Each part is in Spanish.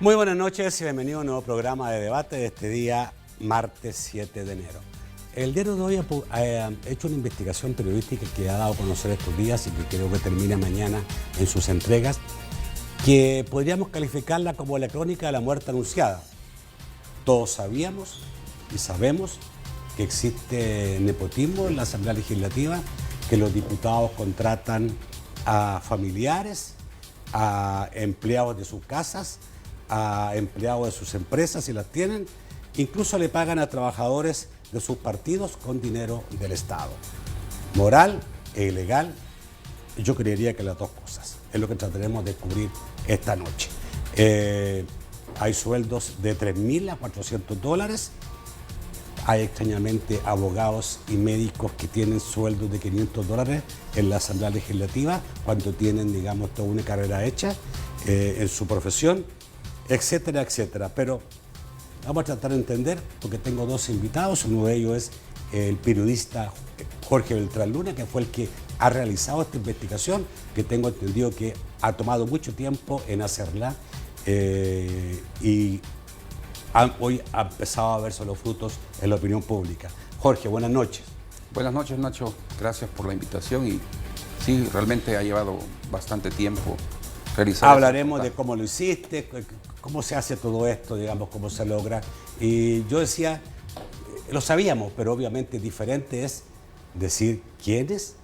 Muy buenas noches y bienvenido a un nuevo programa de debate de este día, martes 7 de enero. El diario de hoy ha hecho una investigación periodística que ha dado a conocer estos días y que creo que termina mañana en sus entregas, que podríamos calificarla como la crónica de la muerte anunciada. Todos sabíamos y sabemos que existe nepotismo en la Asamblea Legislativa, que los diputados contratan a familiares, a empleados de sus casas, a empleados de sus empresas si las tienen, incluso le pagan a trabajadores de sus partidos con dinero del Estado. Moral e ilegal, yo creería que las dos cosas. Es lo que trataremos de descubrir esta noche. Hay sueldos de $3.000 a $400. Hay extrañamente abogados y médicos que tienen sueldos de $500 en la Asamblea Legislativa cuando tienen, digamos, toda una carrera hecha en su profesión, etcétera, etcétera. Pero vamos a tratar de entender, porque tengo dos invitados. Uno de ellos es el periodista Jorge Beltrán Luna, que fue el que ha realizado esta investigación, que tengo entendido que ha tomado mucho tiempo en hacerla y hoy ha empezado a verse los frutos en la opinión pública. Jorge, buenas noches. Buenas noches, Nacho. Gracias por la invitación y sí, realmente ha llevado bastante tiempo realizar. Hablaremos de cómo lo hiciste, cómo se hace todo esto, digamos, cómo se logra. Y yo decía, lo sabíamos, pero obviamente diferente es decir quiénes,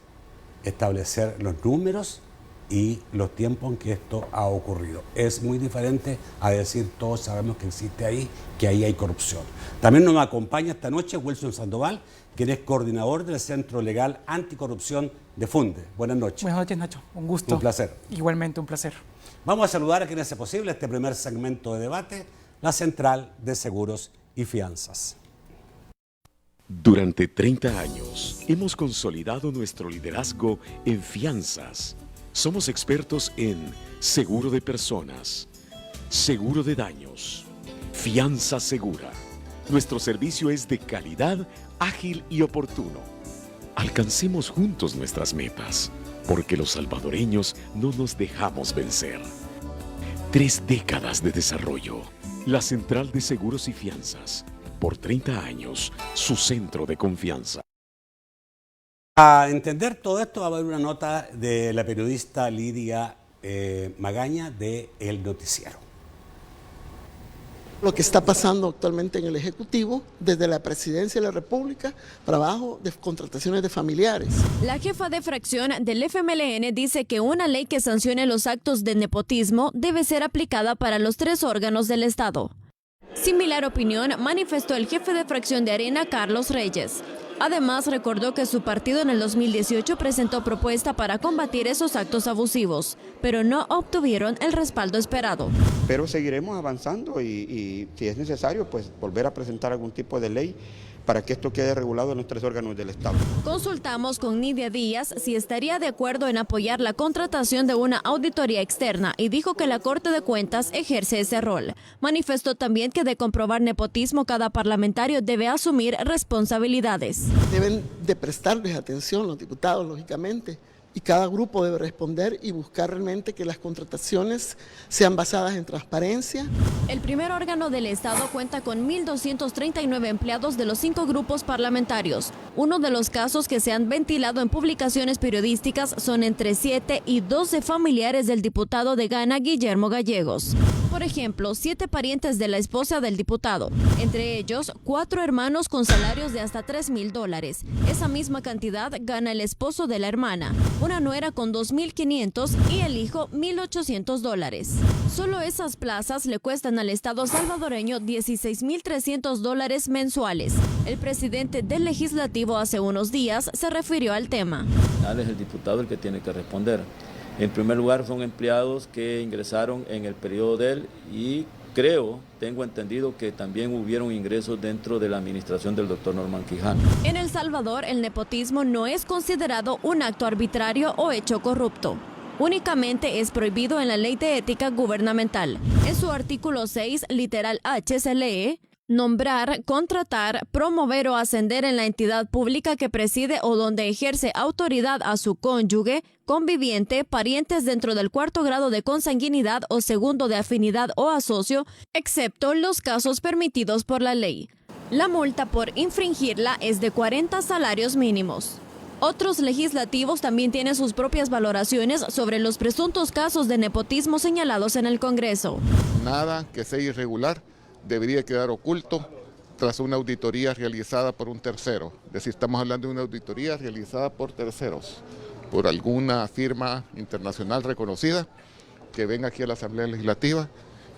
establecer los números y los tiempos en que esto ha ocurrido. Es muy diferente a decir todos sabemos que existe ahí, que ahí hay corrupción. También nos acompaña esta noche Wilson Sandoval, quien es coordinador del Centro Legal Anticorrupción de Funde. Buenas noches. Buenas noches, Nacho. Un gusto. Un placer. Igualmente, un placer. Vamos a saludar a quien hace posible este primer segmento de debate, la Central de Seguros y Fianzas. Durante 30 años hemos consolidado nuestro liderazgo en fianzas. Somos expertos en seguro de personas, seguro de daños, fianza segura. Nuestro servicio es de calidad, ágil y oportuno. Alcancemos juntos nuestras metas, porque los salvadoreños no nos dejamos vencer. 3 décadas de desarrollo. La Central de Seguros y Fianzas. Por 30 años, su centro de confianza. Para entender todo esto, va a haber una nota de la periodista Lidia Magaña de El Noticiero. Lo que está pasando actualmente en el Ejecutivo, desde la Presidencia de la República para abajo, de contrataciones de familiares. La jefa de fracción del FMLN dice que una ley que sancione los actos de nepotismo debe ser aplicada para los 3 órganos del Estado. Similar opinión manifestó el jefe de fracción de Arena, Carlos Reyes. Además, recordó que su partido en el 2018 presentó propuesta para combatir esos actos abusivos, pero no obtuvieron el respaldo esperado. Pero seguiremos avanzando y si es necesario, pues volver a presentar algún tipo de ley para que esto quede regulado en los 3 órganos del Estado. Consultamos con Nidia Díaz si estaría de acuerdo en apoyar la contratación de una auditoría externa y dijo que la Corte de Cuentas ejerce ese rol. Manifestó también que de comprobar nepotismo cada parlamentario debe asumir responsabilidades. Deben de prestarles atención los diputados, lógicamente, y cada grupo debe responder y buscar realmente que las contrataciones sean basadas en transparencia. El primer órgano del Estado cuenta con 1.239 empleados de los 5 grupos parlamentarios. Uno de los casos que se han ventilado en publicaciones periodísticas son entre 7 y 12 familiares del diputado de Ghana, Guillermo Gallegos. Por ejemplo, 7 parientes de la esposa del diputado, entre ellos 4 hermanos con salarios de hasta $3.000. Esa misma cantidad gana el esposo de la hermana, una nuera con $2.500 y el hijo $1.800. Solo esas plazas le cuestan al Estado salvadoreño $16.300 mensuales. El presidente del Legislativo hace unos días se refirió al tema. Es el diputado el que tiene que responder. En primer lugar, son empleados que ingresaron en el periodo de él y tengo entendido que también hubieron ingresos dentro de la administración del doctor Norman Quijano. En El Salvador, el nepotismo no es considerado un acto arbitrario o hecho corrupto. Únicamente es prohibido en la Ley de Ética Gubernamental. En su artículo 6, literal H, se lee: Nombrar, contratar, promover o ascender en la entidad pública que preside o donde ejerce autoridad a su cónyuge, conviviente, parientes dentro del cuarto grado de consanguinidad o segundo de afinidad o asocio, excepto los casos permitidos por la ley. La multa por infringirla es de 40 salarios mínimos. Otros legislativos también tienen sus propias valoraciones sobre los presuntos casos de nepotismo señalados en el Congreso. Nada que sea irregular debería quedar oculto tras una auditoría realizada por un tercero. Es decir, estamos hablando de una auditoría realizada por terceros, por alguna firma internacional reconocida que venga aquí a la Asamblea Legislativa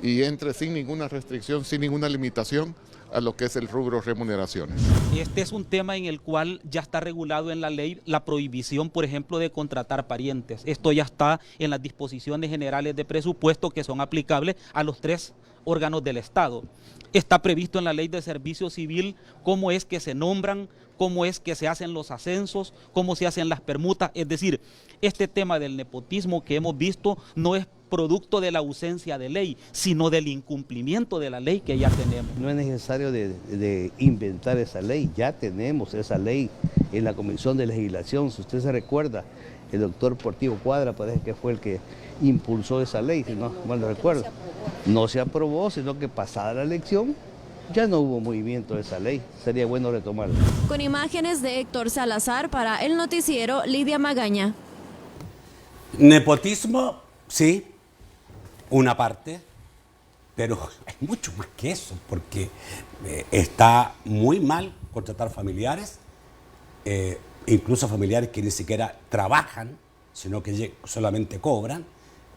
y entre sin ninguna restricción, sin ninguna limitación a lo que es el rubro remuneraciones. Este es un tema en el cual ya está regulado en la ley la prohibición, por ejemplo, de contratar parientes. Esto ya está en las disposiciones generales de presupuesto que son aplicables a los 3 órganos del Estado. Está previsto en la ley de servicio civil cómo es que se nombran, cómo es que se hacen los ascensos, cómo se hacen las permutas. Es decir, este tema del nepotismo que hemos visto no es producto de la ausencia de ley, sino del incumplimiento de la ley que ya tenemos. No es necesario de inventar esa ley, ya tenemos esa ley en la Comisión de Legislación. Si usted se recuerda, el doctor Portillo Cuadra parece que fue el que impulsó esa ley, si no mal recuerdo. No se aprobó, sino que pasada la elección ya no hubo movimiento de esa ley. Sería bueno retomarla. Con imágenes de Héctor Salazar para el noticiero Lidia Magaña. Nepotismo, sí, una parte, pero hay mucho más que eso, porque está muy mal contratar familiares, incluso familiares que ni siquiera trabajan, sino que solamente cobran.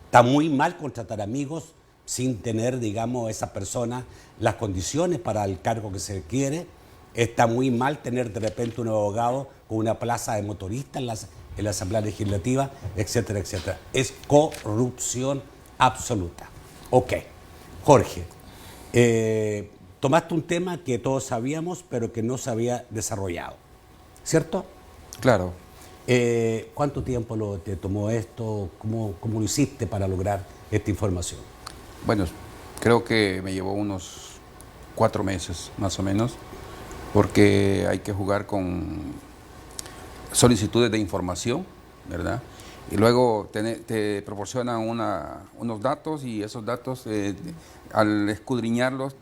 Está muy mal contratar amigos sin tener, digamos, esa persona las condiciones para el cargo que se quiere. Está muy mal tener de repente un abogado con una plaza de motorista en la Asamblea Legislativa, etcétera, etcétera. Es corrupción absoluta. Ok, Jorge, tomaste un tema que todos sabíamos, pero que no se había desarrollado, ¿cierto? Claro. ¿Cuánto tiempo te tomó esto? ¿Cómo lo hiciste para lograr esta información? Bueno, creo que me llevó unos 4 meses más o menos, porque hay que jugar con solicitudes de información, ¿verdad? Y luego te proporcionan unos datos y esos datos, al escudriñarlos,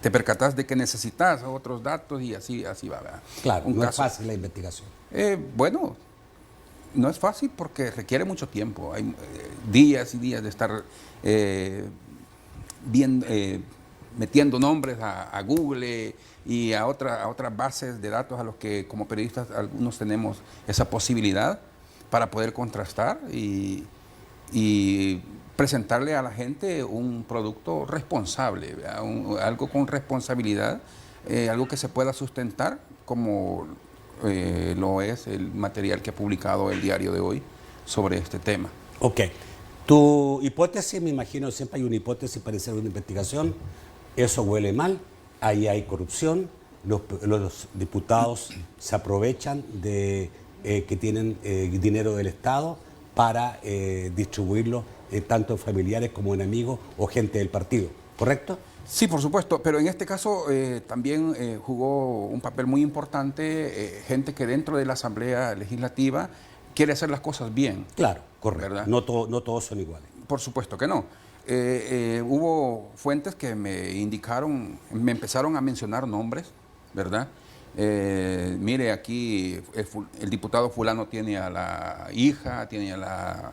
te percatas de que necesitas otros datos y así va, ¿verdad? Claro, no es fácil la investigación. Bueno, no es fácil porque requiere mucho tiempo. Hay días y días de estar metiendo nombres a Google y a otras bases de datos a los que como periodistas algunos tenemos esa posibilidad para poder contrastar y presentarle a la gente un producto responsable, algo con responsabilidad, algo que se pueda sustentar como lo es el material que ha publicado el Diario de Hoy sobre este tema. Ok. Tu hipótesis, me imagino, siempre hay una hipótesis para hacer una investigación. Eso huele mal, ahí hay corrupción, los diputados se aprovechan de que tienen dinero del Estado para distribuirlo tanto en familiares como en amigos o gente del partido, ¿correcto? Sí, por supuesto, pero en este caso también jugó un papel muy importante gente que dentro de la Asamblea Legislativa quiere hacer las cosas bien. Claro, correcto. ¿Verdad? No todos son iguales. Por supuesto que no. Hubo fuentes que me indicaron, me empezaron a mencionar nombres, ¿verdad? Mire, aquí el diputado fulano tiene a la hija, tiene a la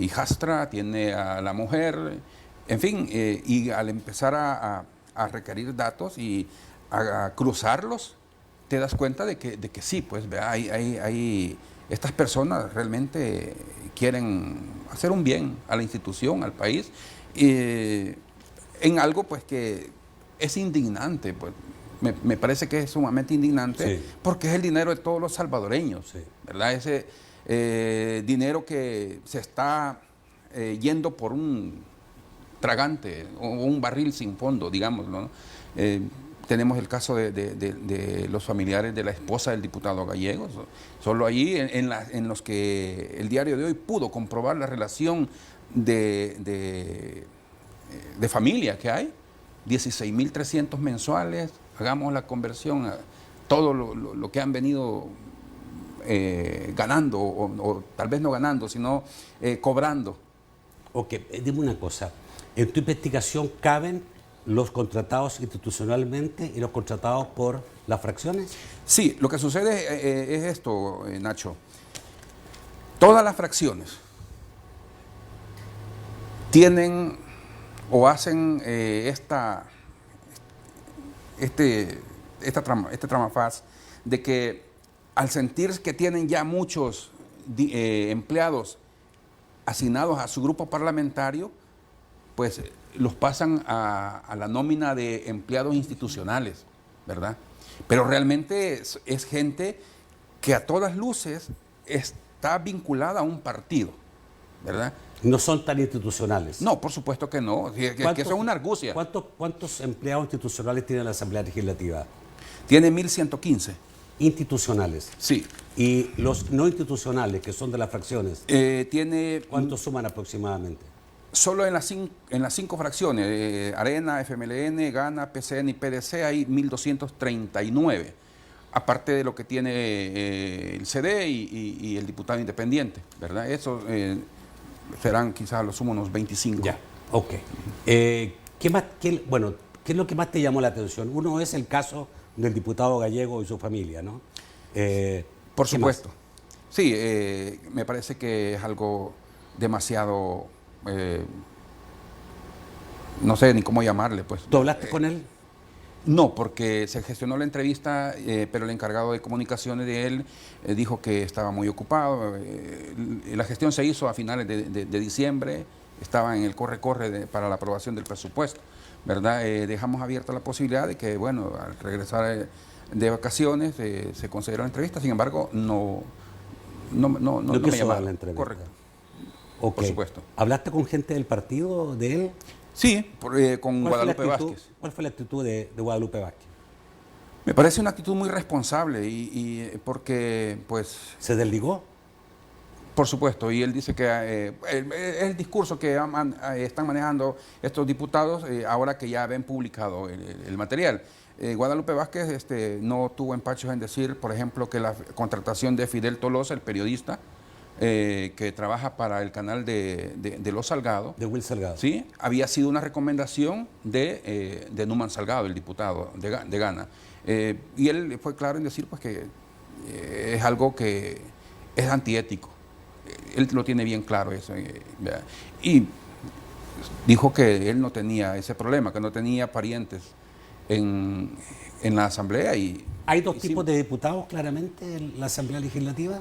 hijastra, tiene a la mujer, en fin, y al empezar a requerir datos y a cruzarlos, te das cuenta de que sí, pues hay estas personas realmente quieren hacer un bien a la institución, al país, en algo pues que es indignante, pues me parece que es sumamente indignante, sí, porque es el dinero de todos los salvadoreños, sí, ¿verdad? Ese dinero que se está yendo por un tragante o un barril sin fondo, digámoslo, ¿no? Tenemos el caso de los familiares de la esposa del diputado Gallegos, solo ahí en los que el Diario de Hoy pudo comprobar la relación de familia que hay, 16.300 mensuales, hagamos la conversión a todo lo que han venido ganando, o tal vez no ganando, sino cobrando. Ok, dime una cosa. ¿En tu investigación caben los contratados institucionalmente y los contratados por las fracciones? Sí, lo que sucede es esto, Nacho. Todas las fracciones tienen o hacen esta tramafaz de que al sentir que tienen ya muchos empleados asignados a su grupo parlamentario, pues los pasan a la nómina de empleados institucionales, ¿verdad? Pero realmente es gente que a todas luces está vinculada a un partido, ¿verdad? No son tan institucionales. No, por supuesto que no, que eso es una argucia. ¿Cuántos empleados institucionales tiene la Asamblea Legislativa? Tiene 1.115. Institucionales. Sí. ¿Y los no institucionales, que son de las fracciones? ¿Cuántos suman aproximadamente? Solo en las cinco fracciones, Arena, FMLN, Gana, PCN y PDC, hay 1.239. Aparte de lo que tiene el CD y el diputado independiente, ¿verdad? Eso serán quizás a lo sumo unos 25. Ya, ok. ¿Qué es lo que más te llamó la atención? Uno es el caso del diputado Gallego y su familia, ¿no? Por supuesto. Sí, me parece que es algo demasiado, no sé ni cómo llamarle, pues. ¿Tú hablaste con él? No, porque se gestionó la entrevista, pero el encargado de comunicaciones de él dijo que estaba muy ocupado. La gestión se hizo a finales de diciembre, estaba en el corre-corre para la aprobación del presupuesto, ¿verdad? Dejamos abierta la posibilidad de que, bueno, al regresar de vacaciones se consideró la entrevista, sin embargo, no me llamaron. La entrevista. Correcto. Okay. Por supuesto. ¿Hablaste con gente del partido de él? Sí, con Guadalupe Vázquez. ¿Cuál fue la actitud de Guadalupe Vázquez? Me parece una actitud muy responsable y porque, pues... ¿Se desligó? Por supuesto, y él dice que el discurso que están manejando estos diputados ahora que ya ven publicado el material. Guadalupe Vázquez no tuvo empachos en decir, por ejemplo, que la contratación de Fidel Tolosa, el periodista, que trabaja para el canal de Los Salgado. De Will Salgado. Sí, había sido una recomendación de Numan Salgado, el diputado de Gana. Y él fue claro en decir pues que es algo que es antiético. Él lo tiene bien claro eso. Y dijo que él no tenía ese problema, que no tenía parientes en la Asamblea. ¿Hay dos tipos de diputados claramente en la Asamblea Legislativa?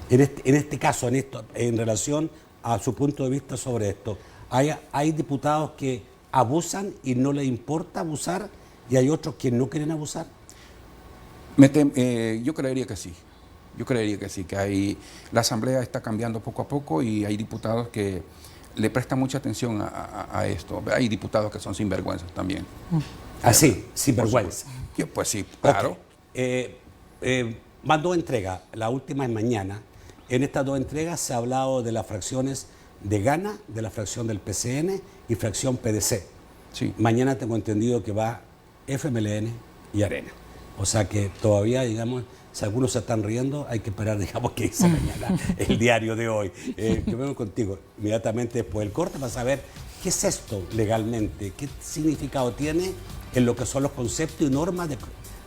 En este caso, en relación a su punto de vista sobre esto, ¿hay diputados que abusan y no les importa abusar y hay otros que no quieren abusar? Yo creería que sí. Yo creería que sí, que la Asamblea está cambiando poco a poco y hay diputados que le prestan mucha atención a esto. Hay diputados que son sinvergüenzas también. ¿Ah, sí? Sinvergüenza. Pues sí, claro. Okay. Más dos entregas, la última es mañana. En estas dos entregas se ha hablado de las fracciones de Gana, de la fracción del PCN y fracción PDC. Sí. Mañana tengo entendido que va FMLN y Arena. O sea que todavía, digamos, si algunos se están riendo, hay que esperar, digamos, qué dice mañana el diario de hoy. Yo vengo contigo inmediatamente después del corte para saber qué es esto legalmente, qué significado tiene en lo que son los conceptos y normas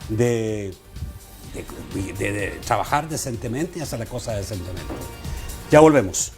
de trabajar decentemente y hacer las cosas decentemente. Ya volvemos.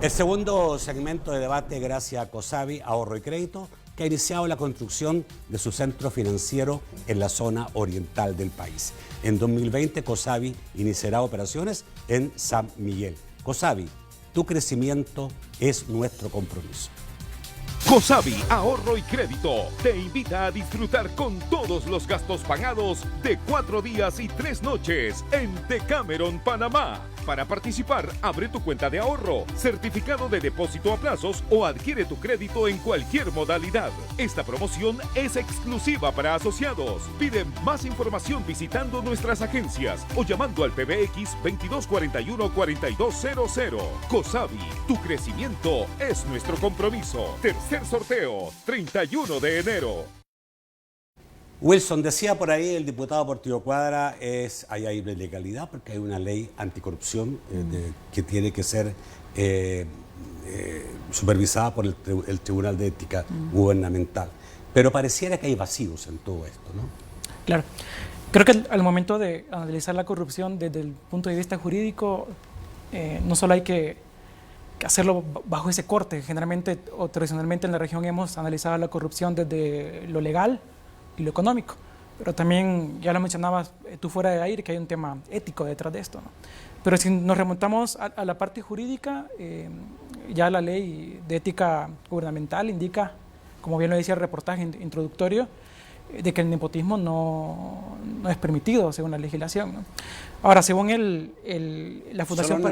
El segundo segmento de debate gracias a COSAVI Ahorro y Crédito, que ha iniciado la construcción de su centro financiero en la zona oriental del país. En 2020, COSAVI iniciará operaciones en San Miguel. COSAVI, tu crecimiento es nuestro compromiso. COSAVI Ahorro y Crédito te invita a disfrutar con todos los gastos pagados de 4 días y 3 noches en Decameron, Panamá. Para participar, abre tu cuenta de ahorro, certificado de depósito a plazos o adquiere tu crédito en cualquier modalidad. Esta promoción es exclusiva para asociados. Pide más información visitando nuestras agencias o llamando al PBX 2241-4200. COSAVI, tu crecimiento es nuestro compromiso. Tercer sorteo, 31 de enero. Wilson, decía por ahí el diputado Portillo Cuadra, hay ilegalidad porque hay una ley anticorrupción que tiene que ser supervisada por el Tribunal de Ética Gubernamental. Pero pareciera que hay vacíos en todo esto, ¿no? Claro. Creo que al momento de analizar la corrupción desde el punto de vista jurídico, no solo hay que hacerlo bajo ese corte. Generalmente o tradicionalmente en la región hemos analizado la corrupción desde lo legal y lo económico, pero también, ya lo mencionabas tú fuera de aire, que hay un tema ético detrás de esto, ¿no? Pero si nos remontamos a la parte jurídica, ya la ley de ética gubernamental indica, como bien lo decía el reportaje introductorio, de que el nepotismo no es permitido según la legislación, ¿no? Ahora, según la Fundación...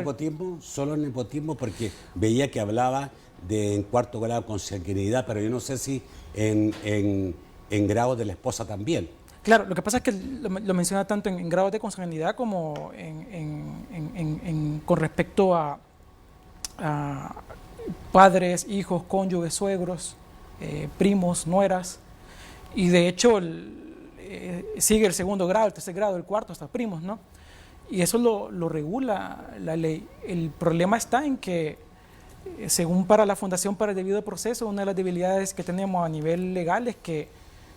Solo el nepotismo, porque veía que hablaba de en cuarto grado consanguinidad, pero yo no sé si en grado de la esposa también. Claro, lo que pasa es que lo menciona tanto en grados de consanguinidad como con respecto a padres, hijos, cónyuges, suegros, primos, nueras, y de hecho sigue el segundo grado, el tercer grado, el cuarto, hasta primos, ¿no? Y eso lo regula la ley. El problema está en que, según para la Fundación para el Debido Proceso, una de las debilidades que tenemos a nivel legal es que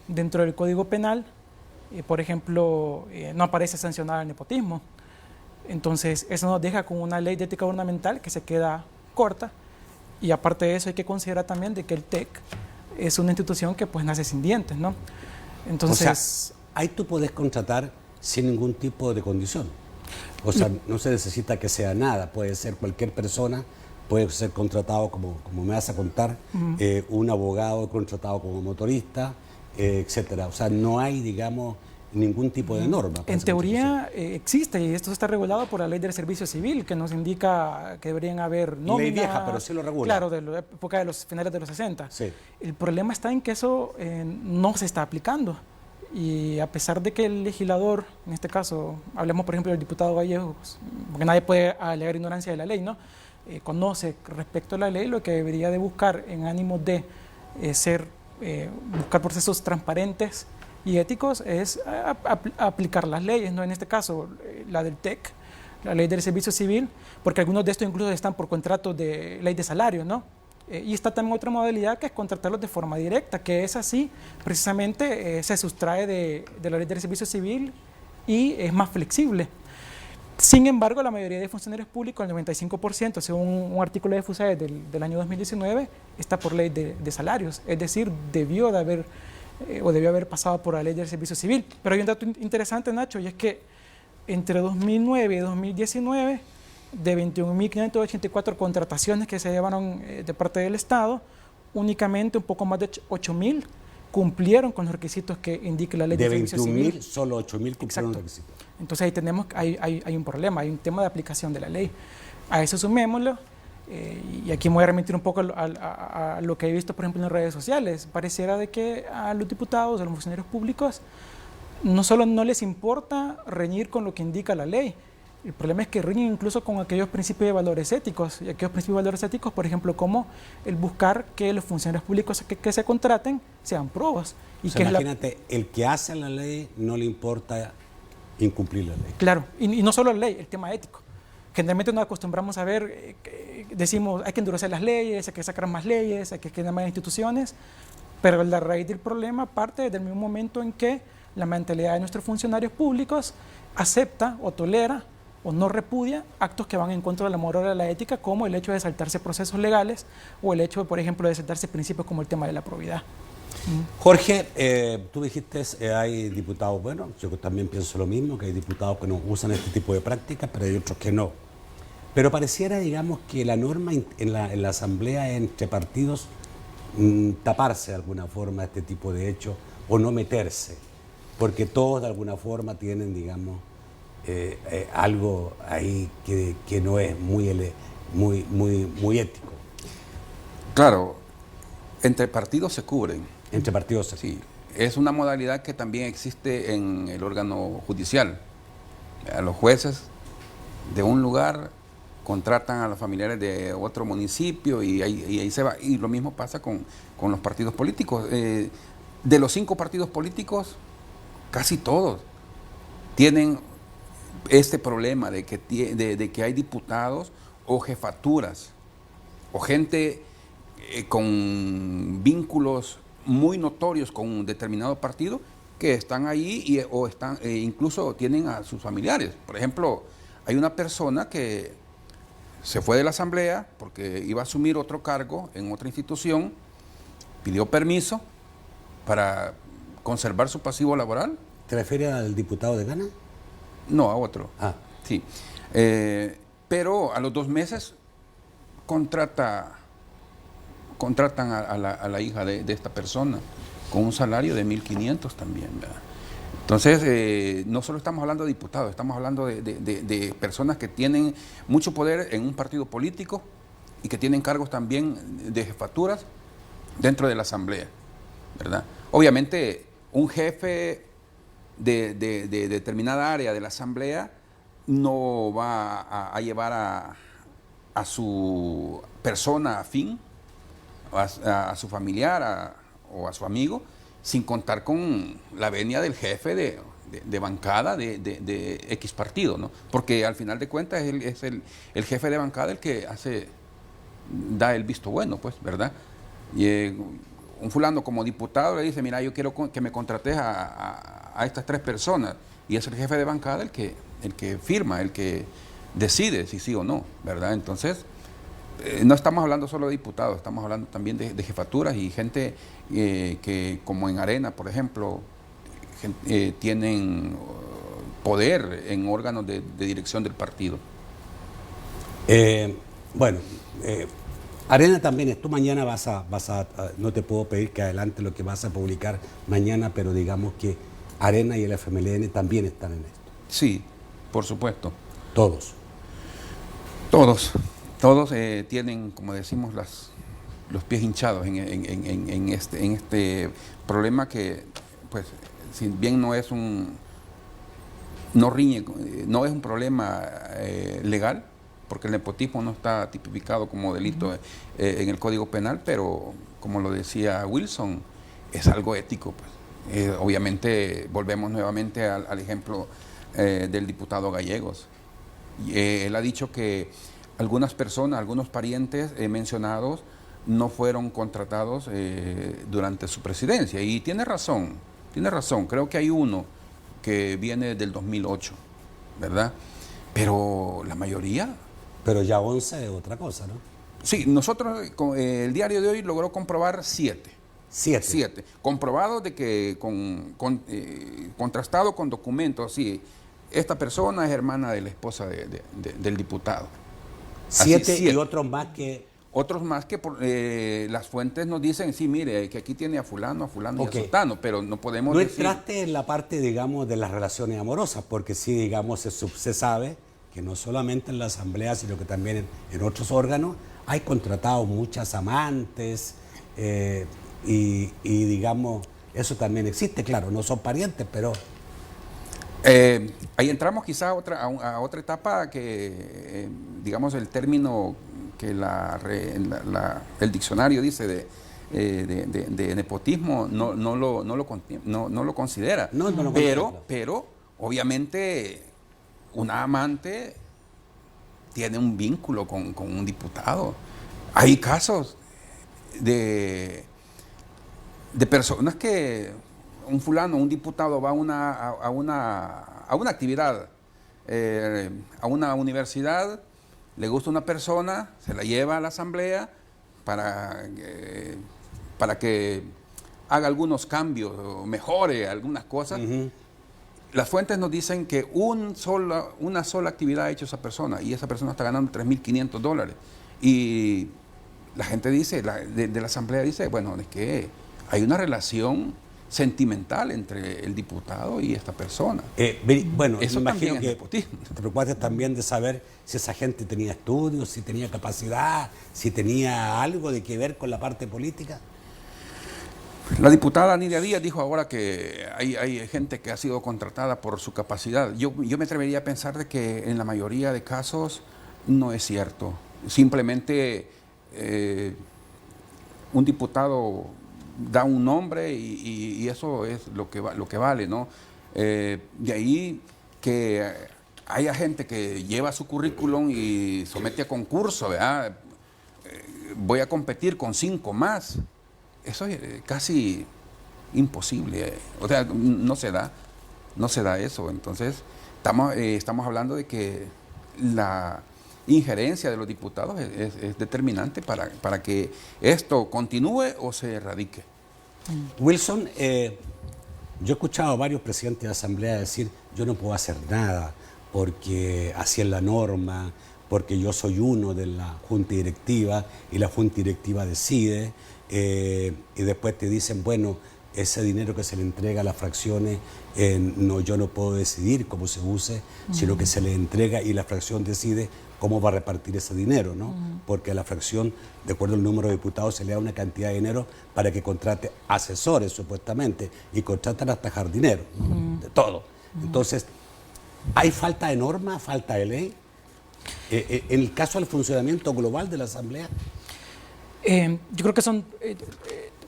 dentro del Código Penal, por ejemplo, no aparece sancionado el nepotismo. Entonces, eso nos deja con una ley de ética gubernamental que se queda corta, y aparte de eso hay que considerar también de que el TEC es una institución que pues nace sin dientes, ¿no? Entonces, o sea, ahí tú puedes contratar sin ningún tipo de condición. O sea, no se necesita que sea nada, puede ser cualquier persona, puede ser contratado como me vas a contar, un abogado contratado como motorista, etcétera. O sea, no hay, digamos, ningún tipo de norma. En teoría existe, y esto está regulado por la Ley del Servicio Civil, que nos indica que deberían haber nóminas. Ley vieja, pero sí lo regula. Claro, de la época de los finales de los 60. Sí. El problema está en que eso no se está aplicando. Y a pesar de que el legislador, en este caso, hablemos por ejemplo del diputado Gallegos, porque nadie puede alegar ignorancia de la ley, ¿no? Conoce respecto a la ley, lo que debería de buscar en ánimo de buscar procesos transparentes y éticos es aplicar las leyes, ¿no? En este caso, la del TEC, la ley del servicio civil, porque algunos de estos incluso están por contratos de ley de salario, ¿no? Y está también otra modalidad que es contratarlos de forma directa, que es así, precisamente se sustrae de la ley del servicio civil y es más flexible. Sin embargo, la mayoría de funcionarios públicos, el 95%, según un artículo de FUSAID del año 2019, está por ley de salarios, es decir, debió haber pasado por la ley del servicio civil. Pero hay un dato interesante, Nacho, y es que entre 2009 y 2019, de 21.584 contrataciones que se llevaron de parte del Estado, únicamente un poco más de 8.000 cumplieron con los requisitos que indica la ley de servicio civil. De 21.000, solo 8.000 cumplieron los requisitos. Entonces ahí tenemos, hay un problema, hay un tema de aplicación de la ley. A eso sumémoslo, y aquí me voy a remitir un poco a lo que he visto, por ejemplo, en las redes sociales. Pareciera de que a los diputados, a los funcionarios públicos, no solo no les importa reñir con lo que indica la ley, el problema es que riñen incluso con aquellos principios de valores éticos, y aquellos principios de valores éticos, por ejemplo, como el buscar que los funcionarios públicos que se contraten sean probos. O sea, imagínate, el que hace la ley no le importa incumplir la ley. Claro, y no solo la ley, el tema ético. Generalmente nos acostumbramos a ver, decimos, hay que endurecer las leyes, hay que sacar más leyes, hay que crear más instituciones, pero la raíz del problema parte desde el mismo momento en que la mentalidad de nuestros funcionarios públicos acepta o tolera o no repudia actos que van en contra de la moral o de la ética, como el hecho de saltarse procesos legales o el hecho, por ejemplo, de saltarse principios como el tema de la probidad. Jorge, tú dijiste hay diputados, bueno, yo también pienso lo mismo, que hay diputados que no usan este tipo de prácticas, pero hay otros que no. Pero pareciera, digamos, que la norma en la asamblea entre partidos taparse de alguna forma este tipo de hechos o no meterse, porque todos de alguna forma tienen, digamos, algo ahí que no es muy ético. Claro, entre partidos se cubren. Entre partidos se sí. Es una modalidad que también existe en el órgano judicial. A los jueces de un lugar contratan a los familiares de otro municipio y ahí se va. Y lo mismo pasa con los partidos políticos. De los 5 partidos políticos, casi todos tienen este problema de que hay diputados o jefaturas o gente con vínculos muy notorios con un determinado partido que están ahí o están incluso tienen a sus familiares. Por ejemplo, hay una persona que se fue de la asamblea porque iba a asumir otro cargo en otra institución, pidió permiso para conservar su pasivo laboral. ¿Te refieres al diputado de Ghana? No, a otro. Ah. Sí. Pero a los 2 meses contratan a la hija de esta persona con un salario de 1.500 también, ¿verdad? Entonces, no solo estamos hablando de diputados, estamos hablando de personas que tienen mucho poder en un partido político y que tienen cargos también de jefaturas dentro de la asamblea, ¿verdad? Obviamente, un jefe de determinada área de la asamblea no va a llevar a su persona afín, a su familiar o a su amigo, sin contar con la venia del jefe de bancada de X partido, ¿no? Porque al final de cuentas es el jefe de bancada el que da el visto bueno, pues, ¿verdad? Y un fulano como diputado le dice, mira, yo quiero que me contrates a estas 3 personas, y es el jefe de bancada el que firma, el que decide si sí o no, ¿verdad? Entonces, no estamos hablando solo de diputados, estamos hablando también de jefaturas y gente que, como en Arena, por ejemplo, tienen poder en órganos de dirección del partido. Arena también tú mañana no te puedo pedir que adelante lo que vas a publicar mañana, pero digamos que Arena y el FMLN también están en esto. Sí, por supuesto. Todos. Todos tienen, como decimos, los pies hinchados en este problema que, pues, si bien no es un problema legal, porque el nepotismo no está tipificado como delito en el Código Penal, pero como lo decía Wilson, es algo ético, pues. Obviamente volvemos nuevamente al ejemplo del diputado Gallegos. Él ha dicho que algunas personas, algunos parientes mencionados no fueron contratados durante su presidencia, y tiene razón, creo que hay uno que viene del 2008, ¿verdad? Pero la mayoría... Pero ya 11 es otra cosa, ¿no? Sí, nosotros, el diario de hoy logró comprobar 7. 7. Comprobado de que, contrastado con documentos, sí, esta persona es hermana de la esposa del diputado. 7 y otros más que... Otros más que las fuentes nos dicen, sí, mire, que aquí tiene a fulano y a sultano, pero no podemos decir... No entraste en la parte, digamos, de las relaciones amorosas, porque sí, digamos, se sabe que no solamente en la asamblea, sino que también en otros órganos hay contratados muchas amantes y digamos, eso también existe, claro, no son parientes, pero... ahí entramos quizá a otra etapa que, digamos, el término que el diccionario dice de nepotismo no lo considera. Pero obviamente una amante tiene un vínculo con un diputado. Hay casos de personas que un diputado va a una actividad a una universidad, le gusta una persona, se la lleva a la asamblea para que haga algunos cambios, o mejore algunas cosas. Las fuentes nos dicen que una sola actividad ha hecho esa persona y esa persona está ganando $3.500. Y la gente dice, de la asamblea dice, bueno, es que hay una relación sentimental entre el diputado y esta persona. Bueno, eso me también imagino es que nepotismo. te preocupaste también de saber si esa gente tenía estudios, si tenía capacidad, si tenía algo de que ver con la parte política. La diputada Nidia Díaz dijo ahora que hay gente que ha sido contratada por su capacidad. Yo me atrevería a pensar de que en la mayoría de casos no es cierto. Simplemente un diputado da un nombre y eso es lo que vale, ¿no? De ahí que haya gente que lleva su currículum y somete a concurso, ¿verdad? Voy a competir con 5 más. Eso es casi imposible. O sea, no se da eso. Entonces, estamos hablando de que la injerencia de los diputados es determinante para que esto continúe o se erradique. Wilson, yo he escuchado a varios presidentes de asamblea decir, yo no puedo hacer nada porque así es la norma, porque yo soy uno de la junta directiva y la junta directiva decide, y después te dicen, bueno, ese dinero que se le entrega a las fracciones, yo no puedo decidir cómo se use, sino que se le entrega y la fracción decide cómo va a repartir ese dinero, ¿no? Porque a la fracción, de acuerdo al número de diputados, se le da una cantidad de dinero para que contrate asesores, supuestamente, y contratan hasta jardineros, ¿no? De todo. Entonces, ¿hay falta de norma, falta de ley? En el caso del funcionamiento global de la Asamblea. Yo creo que son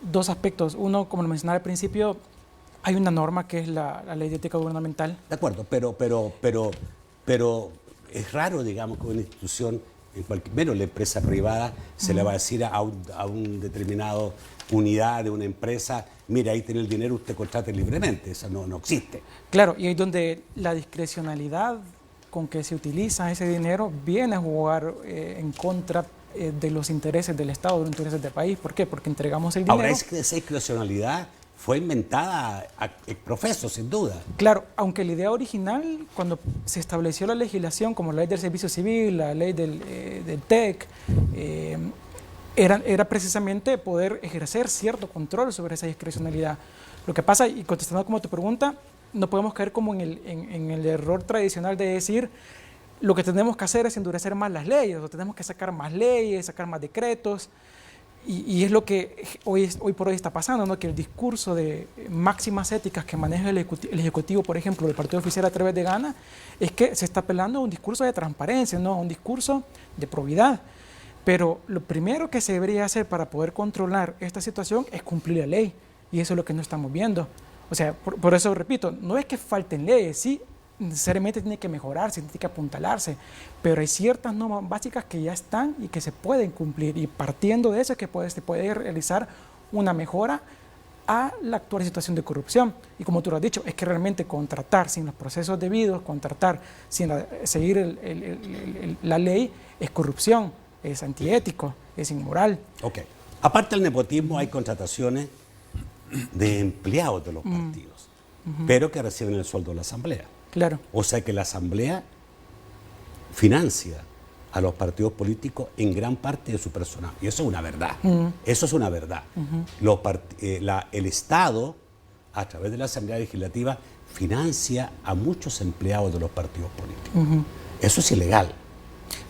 dos aspectos. Uno, como lo mencionaba al principio, hay una norma que es la Ley de Ética Gubernamental. De acuerdo, pero es raro, digamos, que una institución, menos la empresa privada, se le va a decir a un determinado unidad de una empresa, mira, ahí tiene el dinero, usted contrate libremente. Eso no existe. Claro, y ahí es donde la discrecionalidad con que se utiliza ese dinero viene a jugar en contra de los intereses del Estado, de los intereses del país. ¿Por qué? Porque entregamos el dinero. Ahora, es que esa discrecionalidad fue inventada ex profeso, sin duda. Claro, aunque la idea original, cuando se estableció la legislación, como la ley del servicio civil, la ley del TEC, era precisamente poder ejercer cierto control sobre esa discrecionalidad. Lo que pasa, y contestando como tu pregunta, no podemos caer como en el error tradicional de decir lo que tenemos que hacer es endurecer más las leyes, o tenemos que sacar más leyes, sacar más decretos, y es lo que hoy por hoy está pasando, ¿no? Que el discurso de máximas éticas que maneja el Ejecutivo, por ejemplo, del Partido Oficial a través de Gana, es que se está apelando a un discurso de transparencia, ¿no? Un discurso de probidad. Pero lo primero que se debería hacer para poder controlar esta situación es cumplir la ley, y eso es lo que no estamos viendo. O sea, por eso repito, no es que falten leyes, sí, necesariamente tiene que mejorarse, tiene que apuntalarse, pero hay ciertas normas básicas que ya están y que se pueden cumplir, y partiendo de eso es que se puede realizar una mejora a la actual situación de corrupción. Y como tú lo has dicho, es que realmente contratar sin los procesos debidos, contratar sin seguir la ley, es corrupción, es antiético, es inmoral. Ok. Aparte del nepotismo, hay contrataciones de empleados de los partidos, pero que reciben el sueldo de la Asamblea. Claro. O sea que la Asamblea financia a los partidos políticos en gran parte de su personal. Y eso es una verdad. Eso es una verdad. El Estado, a través de la Asamblea Legislativa, financia a muchos empleados de los partidos políticos. Eso es ilegal.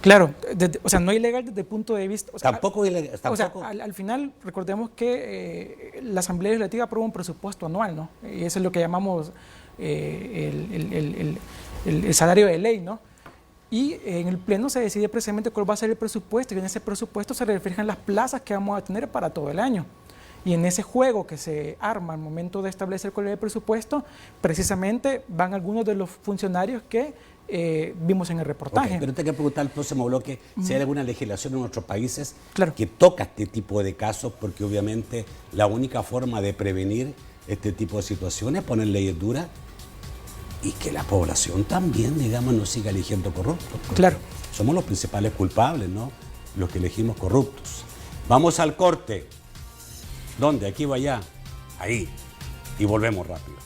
Claro, o sea, no ilegal desde el punto de vista... O sea, tampoco ilegal. O sea, al final, recordemos que la Asamblea Legislativa aprueba un presupuesto anual, ¿no? Y eso es lo que llamamos el salario de ley, ¿no? Y en el Pleno se decide precisamente cuál va a ser el presupuesto, y en ese presupuesto se reflejan las plazas que vamos a tener para todo el año. Y en ese juego que se arma al momento de establecer cuál es el presupuesto, precisamente van algunos de los funcionarios que vimos en el reportaje. Okay, pero te quiero preguntar al próximo bloque si hay alguna legislación en otros países claro. que toca este tipo de casos, porque obviamente la única forma de prevenir este tipo de situaciones es poner leyes duras. y que la población también, digamos, no siga eligiendo corruptos. Claro. Somos los principales culpables, ¿no? Los que elegimos corruptos. Vamos al corte. ¿Dónde? ¿Aquí o allá? Ahí. Y volvemos rápido.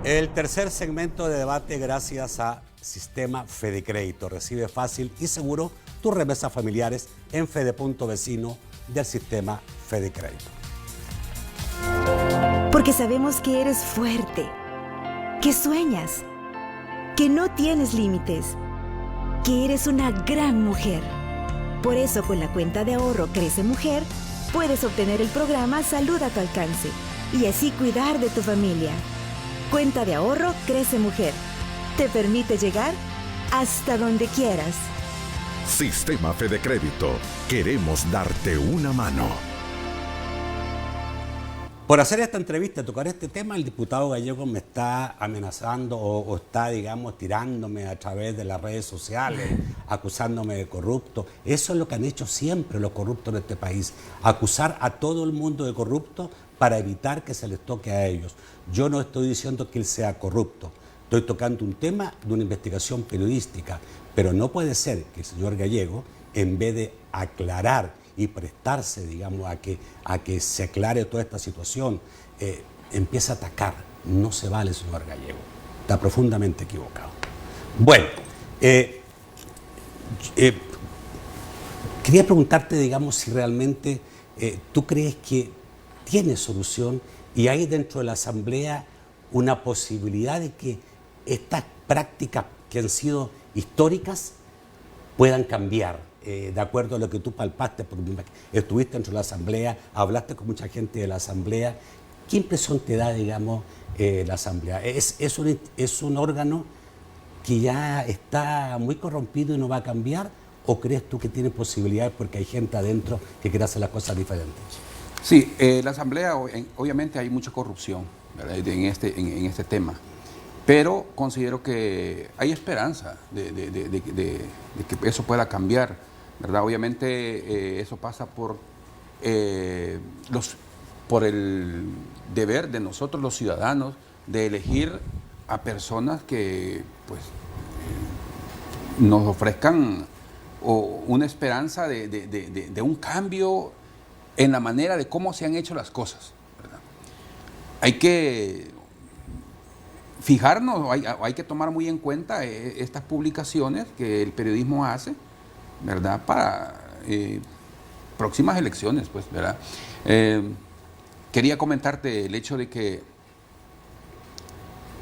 El tercer segmento de debate gracias a Sistema Fedecrédito. Recibe fácil y seguro tus remesas familiares en Fede.vecino del Sistema Fedecrédito. Porque sabemos que eres fuerte, que sueñas, que no tienes límites, que eres una gran mujer. Por eso con la cuenta de ahorro Crece Mujer puedes obtener el programa Salud a tu alcance y así cuidar de tu familia. Cuenta de ahorro Crece Mujer. Te permite llegar hasta donde quieras. Sistema Fedecrédito. Queremos darte una mano. Por hacer esta entrevista, tocar este tema, el diputado Gallego me está amenazando o está, digamos, tirándome a través de las redes sociales, acusándome de corrupto. Eso es lo que han hecho siempre los corruptos en este país, acusar a todo el mundo de corrupto para evitar que se les toque a ellos. Yo no estoy diciendo que él sea corrupto, estoy tocando un tema de una investigación periodística, pero no puede ser que el señor Gallego, en vez de aclarar y prestarse, digamos, a que se aclare toda esta situación, empieza a atacar. No se vale, señor Gallego. Está profundamente equivocado. Bueno, quería preguntarte, digamos, si realmente tú crees que tiene solución y hay dentro de la Asamblea una posibilidad de que estas prácticas que han sido históricas puedan cambiar. De acuerdo a lo que tú palpaste, porque estuviste dentro de la Asamblea, hablaste con mucha gente de la Asamblea. ¿Qué impresión te da, digamos, la Asamblea? ¿Es un órgano que ya está muy corrompido y no va a cambiar? ¿O crees tú que tiene posibilidades porque hay gente adentro que quiere hacer las cosas diferentes? Sí, la Asamblea, obviamente hay mucha corrupción, ¿verdad?, en este tema. Pero considero que hay esperanza de que eso pueda cambiar, ¿verdad? Obviamente eso pasa por el deber de nosotros los ciudadanos de elegir a personas que pues, nos ofrezcan una esperanza de un cambio en la manera de cómo se han hecho las cosas, ¿verdad? Hay que fijarnos, hay que tomar muy en cuenta estas publicaciones que el periodismo hace, ¿verdad?, para próximas elecciones, pues, ¿verdad? Quería comentarte el hecho de que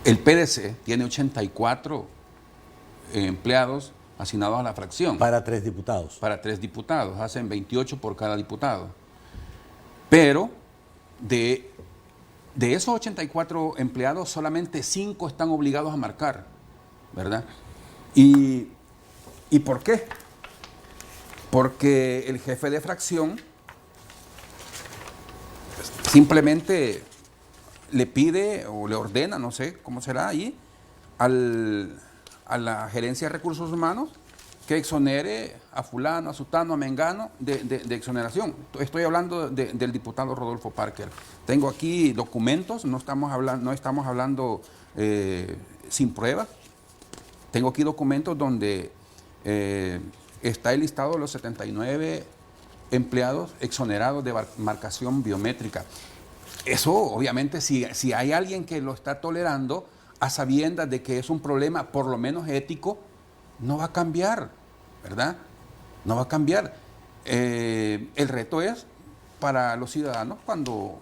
el PDC tiene 84 empleados asignados a la fracción. Para 3 diputados. Para 3 diputados, hacen 28 por cada diputado. Pero de esos 84 empleados, solamente 5 están obligados a marcar, ¿verdad? ¿Y por qué? Porque el jefe de fracción simplemente le pide o le ordena, no sé cómo será ahí, a la gerencia de recursos humanos que exonere a fulano, a sutano, a mengano de exoneración. Estoy hablando del diputado Rodolfo Parker. Tengo aquí documentos, no estamos hablando sin pruebas. Tengo aquí documentos donde está el listado de los 79 empleados exonerados de marcación biométrica. Eso, obviamente, si hay alguien que lo está tolerando a sabiendas de que es un problema, por lo menos ético, no va a cambiar, ¿verdad? No va a cambiar. El reto es para los ciudadanos cuando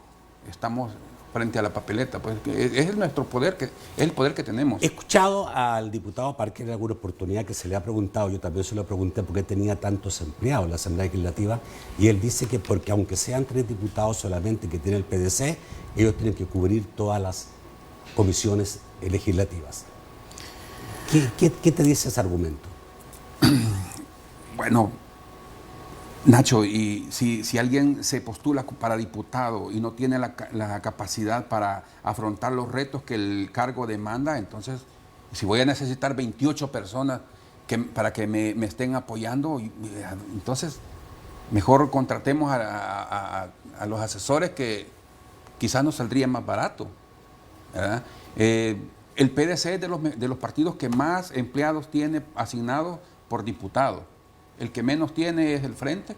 estamos frente a la papeleta, pues es nuestro poder, es el poder que tenemos. He escuchado al diputado Parker en alguna oportunidad que se le ha preguntado, yo también se lo pregunté por qué tenía tantos empleados en la Asamblea Legislativa, y él dice que porque aunque sean 3 diputados solamente que tiene el PDC, ellos tienen que cubrir todas las comisiones legislativas. ¿Qué te dice ese argumento? Bueno, Nacho, y si alguien se postula para diputado y no tiene la capacidad para afrontar los retos que el cargo demanda, entonces, si voy a necesitar 28 personas para que me estén apoyando, entonces mejor contratemos a los asesores que quizás nos saldría más barato, ¿verdad? El PDC es de los partidos que más empleados tiene asignados por diputado. El que menos tiene es el Frente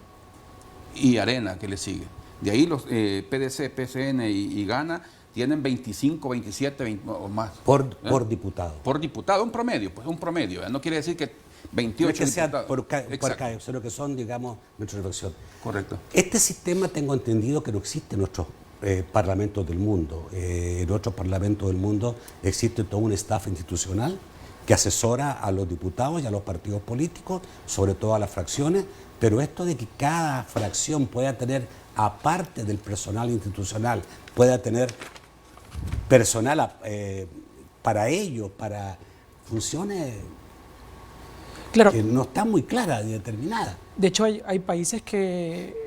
y Arena, que le sigue. De ahí los PDC, PCN y Gana tienen 25, 27 20, o más. Por diputado. Por diputado, un promedio, pues un promedio. No quiere decir que 28 no es que sea diputados. por cada, sino que son, digamos, nuestra reflexión. Correcto. Este sistema tengo entendido que no existe en nuestros parlamentos del mundo. En otros parlamentos del mundo existe todo un staff institucional que asesora a los diputados y a los partidos políticos, sobre todo a las fracciones, pero esto de que cada fracción pueda tener, aparte del personal institucional, pueda tener personal para ello, para funciones claro, que no está muy clara y determinada. De hecho, hay países que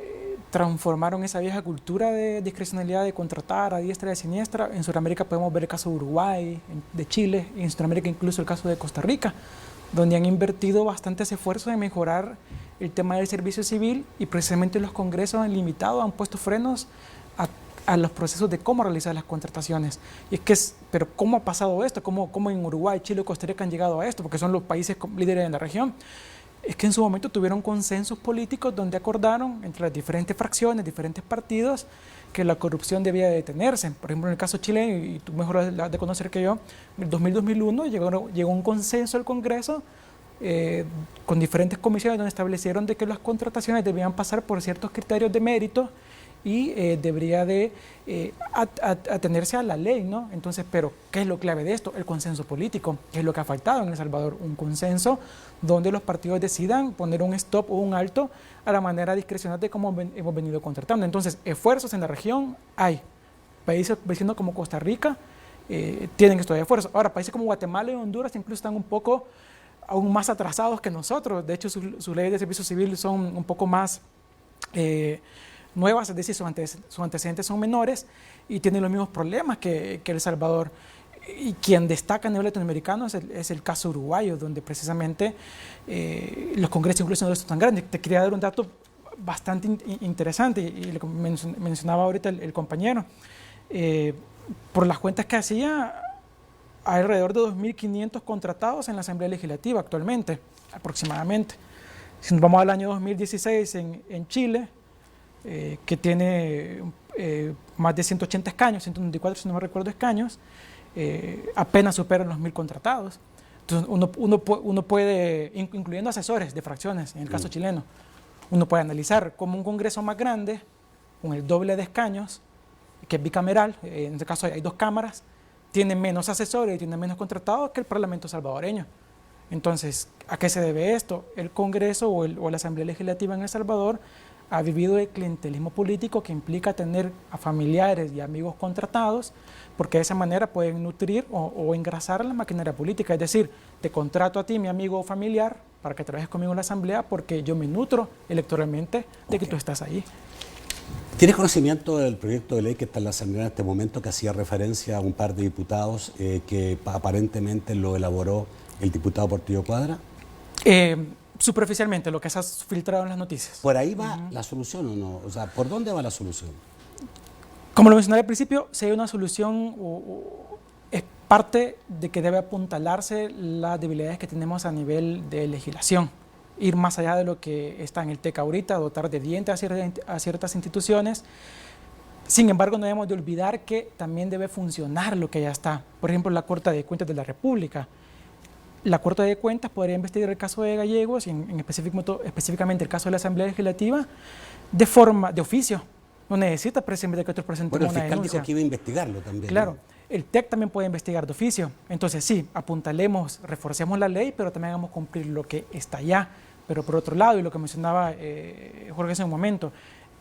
transformaron esa vieja cultura de discrecionalidad de contratar a diestra y a siniestra. En Sudamérica podemos ver el caso de Uruguay, de Chile, y en Sudamérica incluso el caso de Costa Rica, donde han invertido bastantes esfuerzos en mejorar el tema del servicio civil, y precisamente los congresos han limitado, han puesto frenos a los procesos de cómo realizar las contrataciones. Y es que, pero ¿cómo ha pasado esto? ¿Cómo en Uruguay, Chile y Costa Rica han llegado a esto? Porque son los países líderes en la región. Es que en su momento tuvieron consensos políticos donde acordaron entre las diferentes fracciones, diferentes partidos, que la corrupción debía detenerse. Por ejemplo, en el caso chileno, y tú mejor la has de conocer que yo, en el 2000-2001 llegó un consenso al Congreso con diferentes comisiones donde establecieron de que las contrataciones debían pasar por ciertos criterios de mérito y debería de atenerse a la ley, ¿no? Entonces, pero ¿qué es lo clave de esto? El consenso político, que es lo que ha faltado en El Salvador, un consenso donde los partidos decidan poner un stop o un alto a la manera discrecional de cómo hemos venido contratando. Entonces, esfuerzos en la región hay. Países vecinos como Costa Rica tienen estos esfuerzos. Ahora, países como Guatemala y Honduras incluso están un poco aún más atrasados que nosotros. De hecho, sus leyes de servicio civil son un poco más nuevas, es decir, sus antecedentes son menores y tienen los mismos problemas que El Salvador. Y quien destaca a nivel latinoamericano es el caso uruguayo, donde precisamente los congresos incluso no son tan grandes. Te quería dar un dato bastante interesante, y lo mencionaba ahorita el compañero. Por las cuentas que hacía, hay alrededor de 2.500 contratados en la Asamblea Legislativa actualmente, aproximadamente. Si nos vamos al año 2016 en Chile, que tiene más de 180 escaños, 194 si no me recuerdo escaños, apenas superan los 1.000 contratados. Entonces uno puede, incluyendo asesores de fracciones, en el caso chileno, uno puede analizar cómo un congreso más grande, con el doble de escaños, que es bicameral, en este caso hay 2 cámaras, tiene menos asesores y tiene menos contratados que el Parlamento salvadoreño. Entonces, ¿a qué se debe esto? El Congreso o la Asamblea Legislativa en El Salvador ha vivido el clientelismo político que implica tener a familiares y amigos contratados, porque de esa manera pueden nutrir o engrasar la maquinaria política. Es decir, te contrato a ti, mi amigo familiar, para que trabajes conmigo en la Asamblea, porque yo me nutro electoralmente de que tú estás ahí. ¿Tienes conocimiento del proyecto de ley que está en la Asamblea en este momento, que hacía referencia a un par de diputados que aparentemente lo elaboró el diputado Portillo Cuadra? Superficialmente, lo que se ha filtrado en las noticias. ¿Por ahí va la solución o no? O sea, ¿por dónde va la solución? Como lo mencioné al principio, si hay una solución, es parte de que debe apuntalarse las debilidades que tenemos a nivel de legislación. Ir más allá de lo que está en el TEC ahorita, dotar de dientes a ciertas instituciones. Sin embargo, no debemos de olvidar que también debe funcionar lo que ya está. Por ejemplo, la Corte de Cuentas de la República. La Corte de Cuentas podría investigar el caso de Gallegos, y específicamente el caso de la Asamblea Legislativa, de oficio. No necesita precisamente que otros presentemos una denuncia. Bueno, el fiscal dijo que iba a investigarlo también. Claro, ¿no? el TEC también puede investigar de oficio. Entonces sí, apuntalemos, reforcemos la ley, pero también hagamos cumplir lo que está allá. Pero por otro lado, y lo que mencionaba Jorge hace un momento,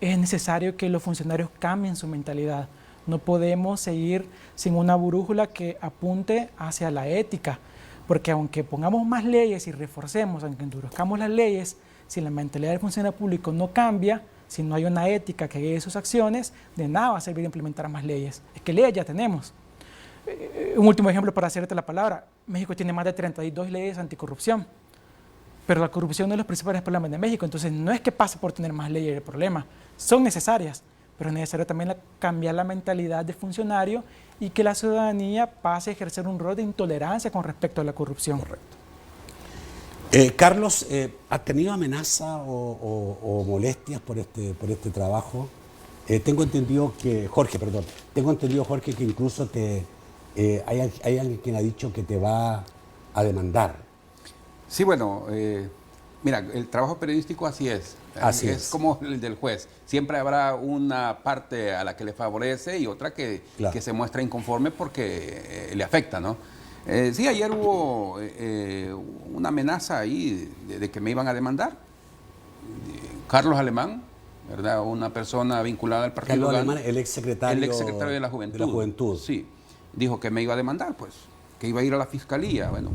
es necesario que los funcionarios cambien su mentalidad. No podemos seguir sin una brújula que apunte hacia la ética. Porque aunque pongamos más leyes y reforcemos, aunque endurezcamos las leyes, si la mentalidad del funcionario público no cambia, si no hay una ética que guíe sus acciones, de nada va a servir implementar más leyes. Es que leyes ya tenemos. Un último ejemplo para hacerte la palabra. México tiene más de 32 leyes anticorrupción, pero la corrupción no es los principales problemas de México. Entonces no es que pase por tener más leyes el problema. Son necesarias, pero es necesario también cambiar la mentalidad del funcionario y que la ciudadanía pase a ejercer un rol de intolerancia con respecto a la corrupción. Correcto. Carlos, ¿has tenido amenaza o molestias por este trabajo? Tengo entendido que, Jorge, que incluso hay alguien quien ha dicho que te va a demandar. Sí, bueno, mira, el trabajo periodístico así es. Así es. Es como el del juez. Siempre habrá una parte a la que le favorece y otra que se muestra inconforme porque le afecta, ¿no? Sí, ayer hubo una amenaza ahí de que me iban a demandar. Carlos Alemán, ¿verdad? Una persona vinculada al partido. Carlos Alemán, el exsecretario de la Juventud. Sí, dijo que me iba a demandar, pues, que iba a ir a la fiscalía. Bueno,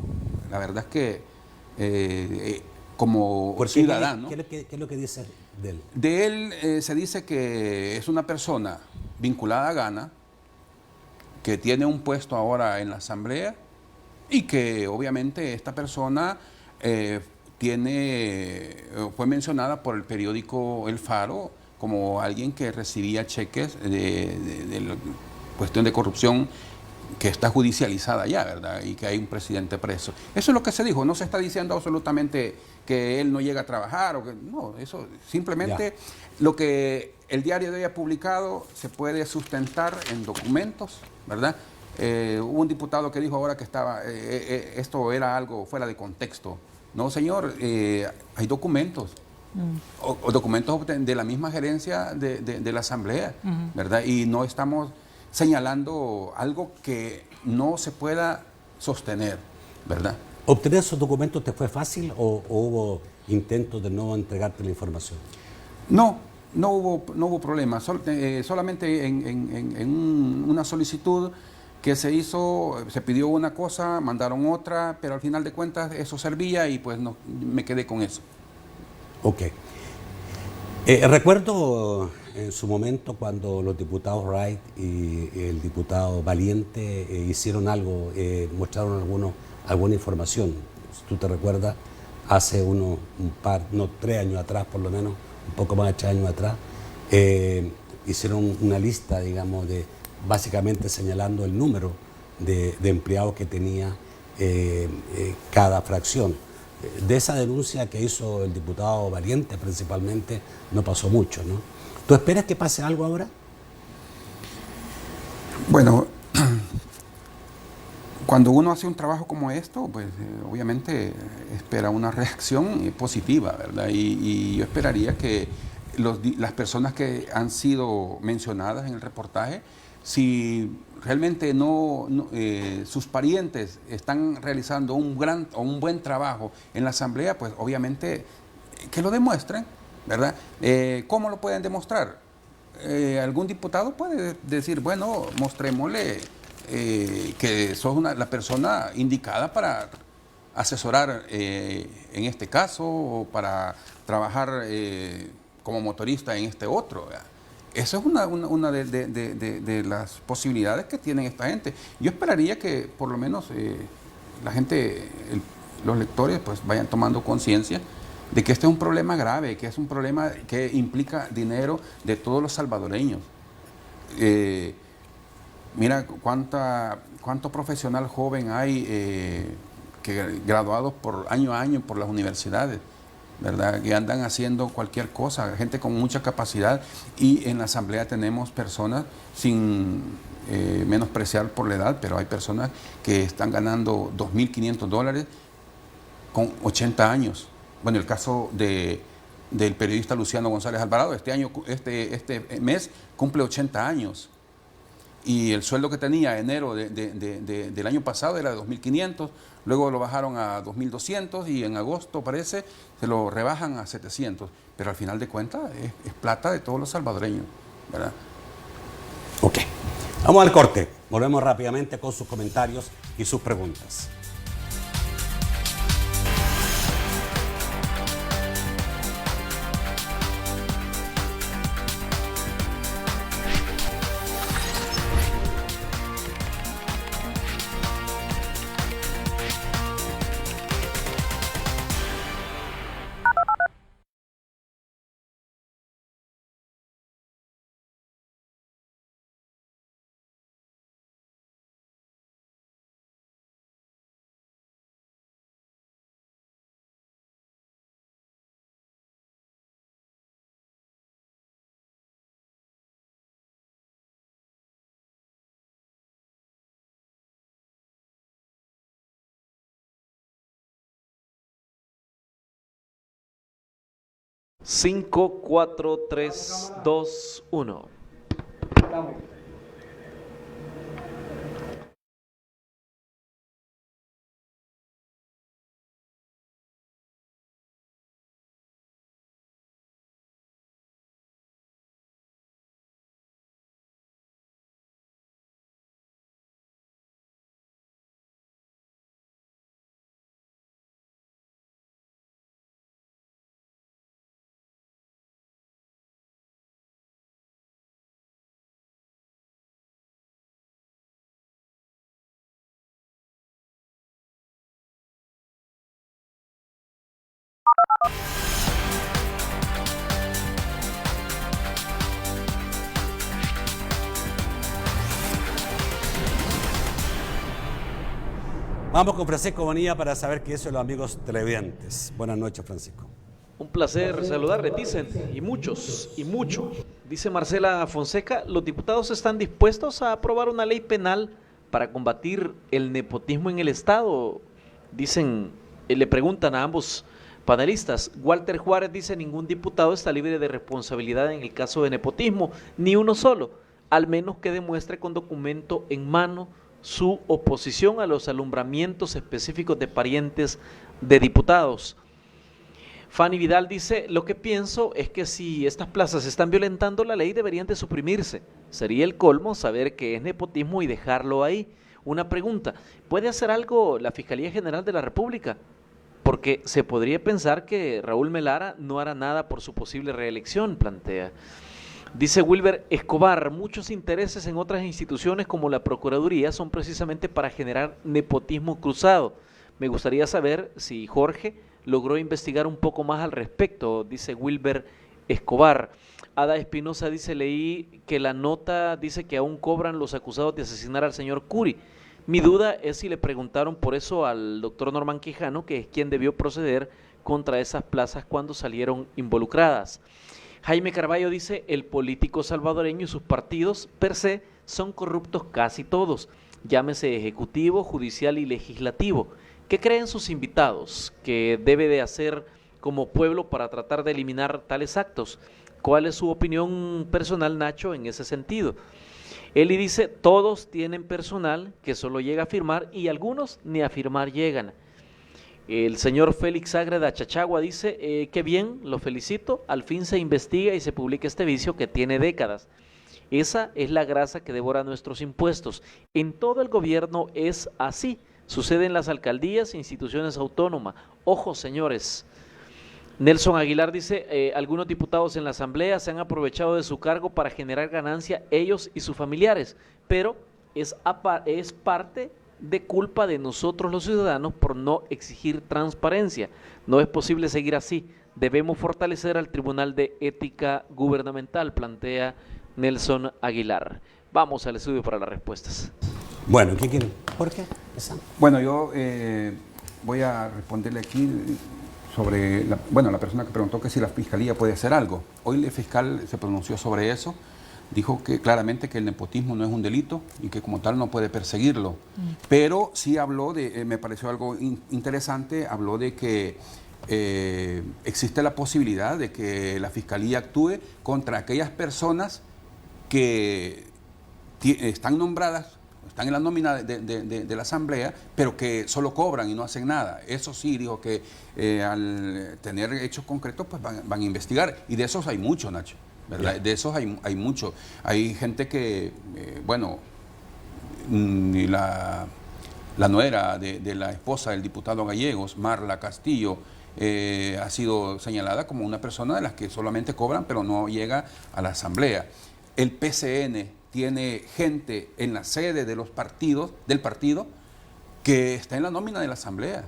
la verdad es que como ciudadano... ¿Qué es lo que dice de él? De él se dice que es una persona vinculada a Ghana, que tiene un puesto ahora en la Asamblea y que obviamente esta persona fue mencionada por el periódico El Faro como alguien que recibía cheques de la cuestión de corrupción que está judicializada ya, ¿verdad? Y que hay un presidente preso. Eso es lo que se dijo. No se está diciendo absolutamente que él no llega a trabajar o que no, eso simplemente lo que el diario de hoy ha publicado se puede sustentar en documentos, ¿verdad? Hubo un diputado que dijo ahora que esto era algo fuera de contexto. No, señor, hay documentos. O documentos de la misma gerencia de la Asamblea, ¿verdad? Y no estamos señalando algo que no se pueda sostener, ¿verdad? ¿Obtener esos documentos te fue fácil o hubo intentos de no entregarte la información? No hubo problema. Solamente en una solicitud que se hizo, se pidió una cosa, mandaron otra, pero al final de cuentas eso servía y pues no, me quedé con eso. Ok. Recuerdo en su momento cuando los diputados Wright y el diputado Valiente hicieron algo, mostraron alguna información. Si tú te recuerdas, hace 3 años atrás por lo menos, un poco más de 3 años atrás, hicieron una lista, digamos, básicamente señalando el número de empleados que tenía cada fracción. De esa denuncia que hizo el diputado Valiente principalmente no pasó mucho, ¿no? ¿Tú esperas que pase algo ahora? Bueno, cuando uno hace un trabajo como esto, pues obviamente espera una reacción positiva, ¿verdad? Y yo esperaría que las personas que han sido mencionadas en el reportaje si realmente sus parientes están realizando un buen trabajo en la asamblea, pues obviamente que lo demuestren, ¿verdad? ¿Cómo lo pueden demostrar? Algún diputado puede decir, bueno, mostrémosle que sos la persona indicada para asesorar en este caso o para trabajar como motorista en este otro, ¿verdad? Eso es una de las posibilidades que tienen esta gente. Yo esperaría que por lo menos la gente, los lectores, pues vayan tomando conciencia de que este es un problema grave, que es un problema que implica dinero de todos los salvadoreños. Mira cuánto profesional joven hay que graduados por año a año por las universidades, ¿verdad? Que andan haciendo cualquier cosa, gente con mucha capacidad, y en la asamblea tenemos personas, sin menospreciar por la edad, pero hay personas que están ganando $2.500 con 80 años. Bueno, el caso del periodista Luciano González Alvarado, este mes cumple 80 años. Y el sueldo que tenía enero del año pasado era de 2.500, luego lo bajaron a 2.200 y en agosto parece se lo rebajan a 700, pero al final de cuentas es plata de todos los salvadoreños, ¿verdad? Ok, vamos al corte, volvemos rápidamente con sus comentarios y sus preguntas. Cinco, 4, 3, 2, 1. Vamos con Francisco Bonilla para saber qué dicen los amigos televidentes. Buenas noches, Francisco. Un placer saludarles, dicen, y muchos, y mucho. Dice Marcela Fonseca, los diputados están dispuestos a aprobar una ley penal para combatir el nepotismo en el Estado. Dicen, le preguntan a ambos panelistas. Walter Juárez dice, ningún diputado está libre de responsabilidad en el caso de nepotismo, ni uno solo, al menos que demuestre con documento en mano su oposición a los alumbramientos específicos de parientes de diputados. Fanny Vidal dice, lo que pienso es que si estas plazas están violentando la ley deberían de suprimirse. Sería el colmo saber que es nepotismo y dejarlo ahí. Una pregunta, ¿puede hacer algo la Fiscalía General de la República? Porque se podría pensar que Raúl Melara no hará nada por su posible reelección, plantea. Dice Wilber Escobar, muchos intereses en otras instituciones como la Procuraduría son precisamente para generar nepotismo cruzado. Me gustaría saber si Jorge logró investigar un poco más al respecto, dice Wilber Escobar. Ada Espinosa dice, leí que la nota dice que aún cobran los acusados de asesinar al señor Curi. Mi duda es si le preguntaron por eso al doctor Norman Quijano, que es quien debió proceder contra esas plazas cuando salieron involucradas. Jaime Carballo dice, el político salvadoreño y sus partidos per se son corruptos casi todos, llámese ejecutivo, judicial y legislativo. ¿Qué creen sus invitados que debe de hacer como pueblo para tratar de eliminar tales actos? ¿Cuál es su opinión personal, Nacho, en ese sentido? Eli dice, todos tienen personal que solo llega a firmar y algunos ni a firmar llegan. El señor Félix Ágreda Chachagua dice, qué bien, lo felicito, al fin se investiga y se publica este vicio que tiene décadas. Esa es la grasa que devora nuestros impuestos. En todo el gobierno es así. Sucede en las alcaldías e instituciones autónomas. Ojo, señores. Nelson Aguilar dice, algunos diputados en la asamblea se han aprovechado de su cargo para generar ganancia ellos y sus familiares, pero es parte de culpa de nosotros los ciudadanos por no exigir transparencia. No es posible seguir así. Debemos fortalecer al Tribunal de Ética Gubernamental, plantea Nelson Aguilar. Vamos al estudio para las respuestas. Bueno, ¿qué quieren? ¿Por qué? Bueno, yo voy a responderle aquí sobre la persona que preguntó que si la Fiscalía puede hacer algo. Hoy el fiscal se pronunció sobre eso, dijo que claramente que el nepotismo no es un delito y que como tal no puede perseguirlo. Pero sí habló de, me pareció algo interesante, habló de que existe la posibilidad de que la Fiscalía actúe contra aquellas personas que están nombradas, están en la nómina de la Asamblea, pero que solo cobran y no hacen nada. Eso sí, dijo que al tener hechos concretos, pues van a investigar. Y de esos hay mucho, Nacho, ¿verdad? Yeah. De esos hay mucho. Hay gente que, la nuera de la esposa del diputado Gallegos, Marla Castillo, ha sido señalada como una persona de las que solamente cobran, pero no llega a la Asamblea. El PCN tiene gente en la sede de los partidos, del partido, que está en la nómina de la Asamblea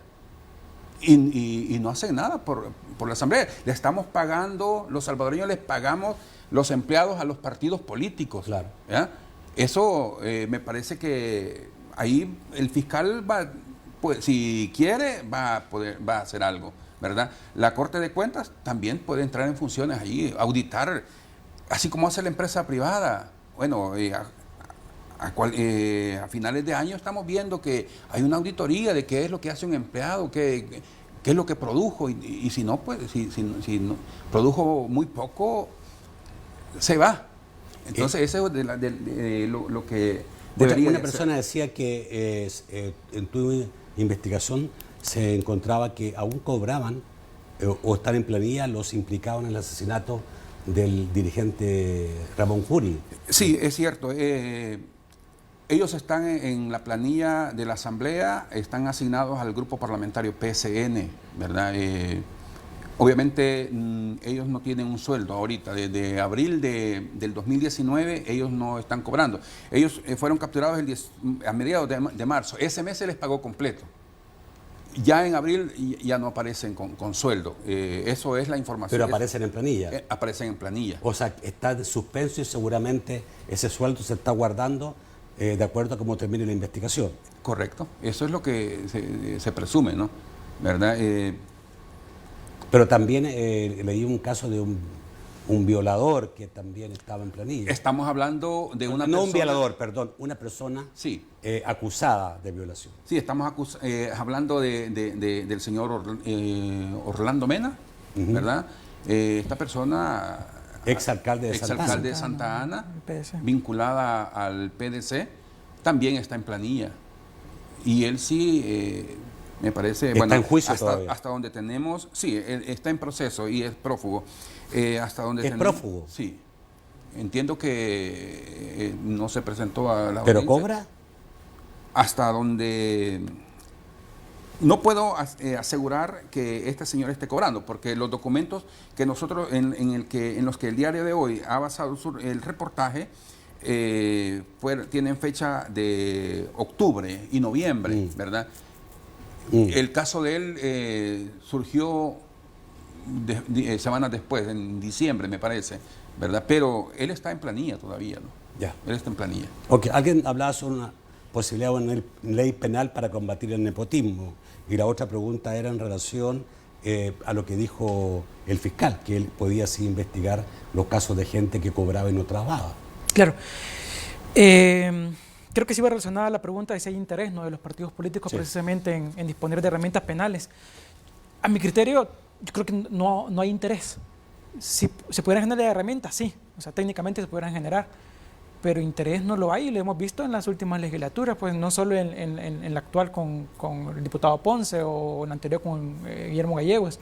y no hacen nada por la Asamblea. Le estamos pagando, los salvadoreños les pagamos los empleados a los partidos políticos. Claro. ¿Ya? Eso me parece que ahí el fiscal va, pues, si quiere, va a hacer algo, ¿verdad? La Corte de Cuentas también puede entrar en funciones allí, auditar, así como hace la empresa privada. Bueno, a finales de año estamos viendo que hay una auditoría de qué es lo que hace un empleado, qué es lo que produjo, y si no, pues, si no, produjo muy poco, se va. Entonces, eso es lo que debería Una persona decía que en tu investigación se encontraba que aún cobraban o están en planilla los implicados en el asesinato del dirigente Ramón Jury. Sí, es cierto. Ellos están en la planilla de la Asamblea, están asignados al grupo parlamentario PSN, ¿verdad? Obviamente ellos no tienen un sueldo ahorita. Desde abril del 2019 ellos no están cobrando. Ellos fueron capturados a mediados de marzo. Ese mes se les pagó completo. Ya en abril ya no aparecen con sueldo. Eso es la información. Pero aparecen en planilla. Aparecen en planilla. O sea, está de suspenso y seguramente ese sueldo se está guardando de acuerdo a cómo termine la investigación. Correcto. Eso es lo que se presume, ¿no? ¿Verdad? Pero también leí un caso de un violador que también estaba en planilla. Estamos hablando de una persona... No un violador, perdón, una persona sí. Acusada de violación. Sí, estamos hablando del señor Orlando Mena, ¿verdad? Esta persona... Exalcalde de Santa Ana, vinculada al PDC, también está en planilla. Y él sí... me parece, está en juicio hasta donde tenemos, sí, está en proceso y es prófugo. Hasta donde ¿Es prófugo? Sí. Entiendo que no se presentó a la ¿Pero audiencia. cobra? Hasta donde no puedo asegurar que este señor esté cobrando, porque los documentos que nosotros en los que el diario de hoy ha basado el reportaje tienen fecha de octubre y noviembre, ¿verdad? El caso de él surgió semanas después, en diciembre me parece, ¿verdad? Pero él está en planilla todavía, ¿no? Ya. Él está en planilla. Ok, alguien hablaba sobre una posibilidad de una ley penal para combatir el nepotismo y la otra pregunta era en relación a lo que dijo el fiscal, que él podía así investigar los casos de gente que cobraba y no trabajaba. Claro. Creo que sí va relacionada a la pregunta de si hay interés, ¿no?, de los partidos políticos, sí, precisamente en disponer de herramientas penales. A mi criterio, yo creo que no hay interés. Si se pudieran generar herramientas, sí, o sea, técnicamente se pudieran generar. pero interés no lo hay y lo hemos visto en las últimas legislaturas, pues no solo en la actual con el diputado Ponce o en la anterior con Guillermo Gallegos.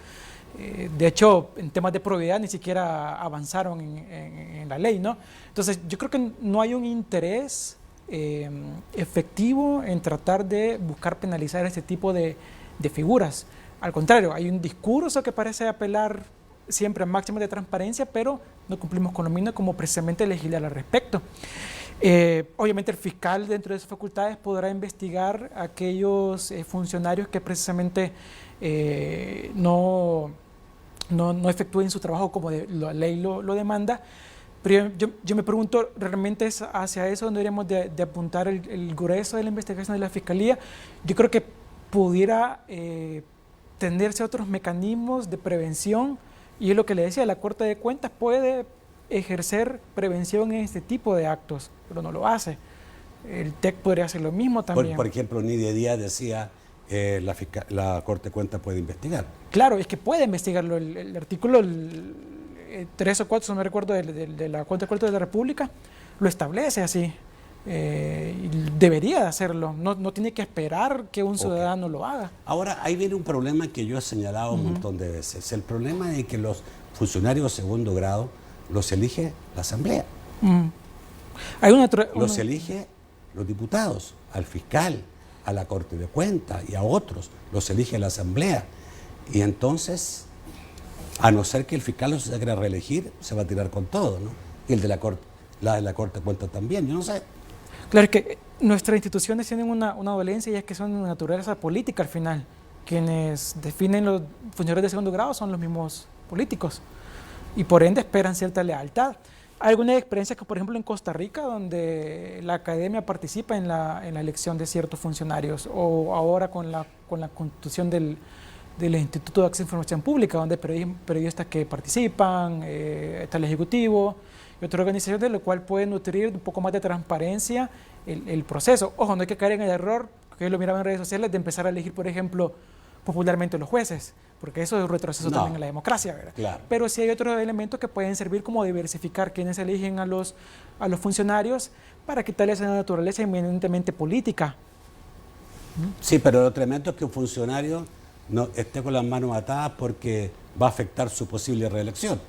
De hecho, en temas de probidad ni siquiera avanzaron en la ley, ¿no? Entonces, yo creo que no hay un interés efectivo en tratar de buscar penalizar este tipo de figuras. Al contrario, hay un discurso que parece apelar siempre a máximos de transparencia, pero no cumplimos con lo mismo como precisamente legislar al respecto. Obviamente el fiscal dentro de sus facultades podrá investigar a aquellos funcionarios que precisamente no efectúen su trabajo como la ley lo demanda, pero yo me pregunto, ¿realmente es hacia eso donde deberíamos de apuntar el grueso de la investigación de la Fiscalía? Yo creo que pudiera tenderse a otros mecanismos de prevención, y es lo que le decía, la Corte de Cuentas puede ejercer prevención en este tipo de actos, pero no lo hace. El TEC podría hacer lo mismo también. Por ejemplo, Nidia Díaz decía, la Corte de Cuentas puede investigar. Claro, es que puede investigarlo. El artículo 3 o 4, si no me recuerdo, de la Cuenta de Cuentas de la República, lo establece así. Debería de hacerlo, no tiene que esperar que un ciudadano lo haga. Ahora, ahí viene un problema que yo he señalado un montón de veces, el problema de que los funcionarios de segundo grado los elige la Asamblea. Los elige los diputados, al fiscal, a la Corte de Cuentas y a otros, los elige la Asamblea. Y entonces, a no ser que el fiscal no se quiera reelegir, se va a tirar con todo, ¿no? Y el de la Corte de Cuentas también, yo no sé. Claro, es que nuestras instituciones tienen una dolencia, y es que son de naturaleza política al final. Quienes definen los funcionarios de segundo grado son los mismos políticos y por ende esperan cierta lealtad. Hay algunas experiencias que, por ejemplo, en Costa Rica, donde la academia participa en la elección de ciertos funcionarios, o ahora con la constitución del Instituto de Acceso a Información Pública, donde hay periodistas que participan, está el Ejecutivo y otra organización, de lo cual puede nutrir un poco más de transparencia el proceso. Ojo, no hay que caer en el error, que lo miraban en redes sociales, de empezar a elegir, por ejemplo, popularmente los jueces, porque eso es un retroceso también en la democracia, ¿verdad? Claro. Pero sí hay otros elementos que pueden servir como diversificar quienes eligen a los funcionarios para quitarles esa naturaleza eminentemente política. Sí, pero lo tremendo es que un funcionario no esté con las manos atadas porque va a afectar su posible reelección.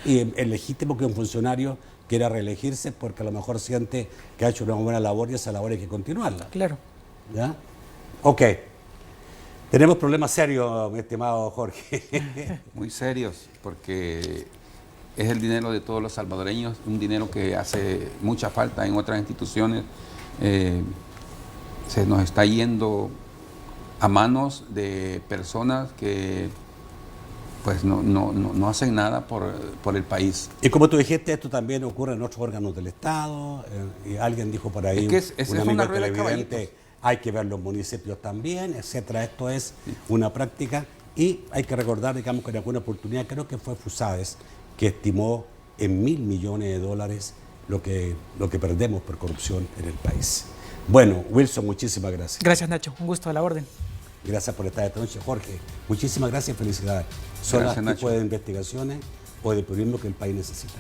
Y es legítimo que un funcionario quiera reelegirse porque a lo mejor siente que ha hecho una buena labor y esa labor hay que continuarla. Claro. ¿Ya? Ok. Tenemos problemas serios, mi estimado Jorge. Muy serios, porque es el dinero de todos los salvadoreños, un dinero que hace mucha falta en otras instituciones. Se nos está yendo a manos de personas que pues no hacen nada por el país. Y como tú dijiste, esto también ocurre en otros órganos del Estado, y alguien dijo por ahí, un amigo televidente, hay que ver los municipios también, etcétera. Esto es una práctica, y hay que recordar, digamos, que en alguna oportunidad, creo que fue Fusades, que estimó en $1.000 millones lo que perdemos por corrupción en el país. Bueno, Wilson, muchísimas gracias. Gracias, Nacho, un gusto, a la orden. Gracias por estar esta noche, Jorge. Muchísimas gracias y felicidades. Son las tipos de investigaciones o de periodismo que el país necesita.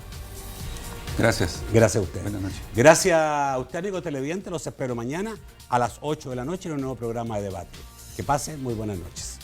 Gracias. Gracias a usted. Buenas noches. Gracias a usted, amigo televidente. Los espero mañana a las 8 de la noche en un nuevo programa de debate. Que pasen muy buenas noches.